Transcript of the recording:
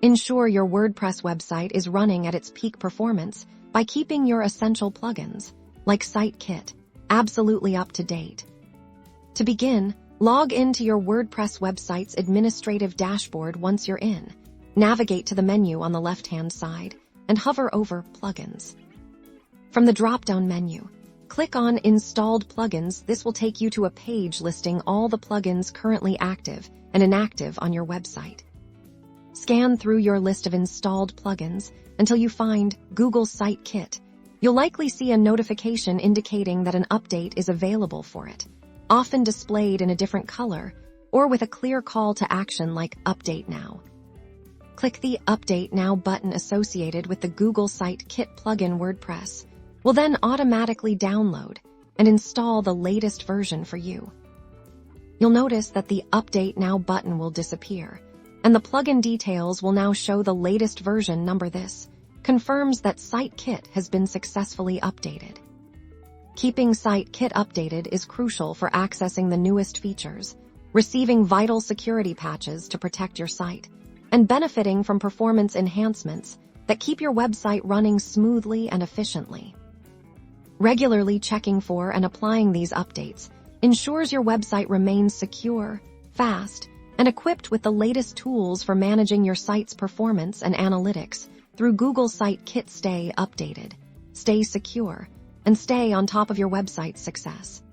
Ensure your WordPress website is running at its peak performance by keeping your essential plugins, like Sitekit, absolutely up to date. To begin, log into your WordPress website's administrative dashboard once you're in. Navigate to the menu on the left-hand side and hover over Plugins. From the drop-down menu, click on Installed Plugins. This will take you to a page listing all the plugins currently active and inactive on your website. Scan through your list of installed plugins until you find Google Sitekit. You'll likely see a notification indicating that an update is available for it, often displayed in a different color or with a clear call to action like Update Now. Click the Update Now button associated with the Google Sitekit plugin. WordPress will then automatically download and install the latest version for you. You'll notice that the Update Now button will disappear, and the plugin details will now show the latest version number. This confirms that Sitekit has been successfully updated. Keeping Sitekit updated is crucial for accessing the newest features, receiving vital security patches to protect your site, and benefiting from performance enhancements that keep your website running smoothly and efficiently. Regularly checking for and applying these updates ensures your website remains secure, fast, and equipped with the latest tools for managing your site's performance and analytics through Google Sitekit. Stay updated, stay secure, and stay on top of your website's success.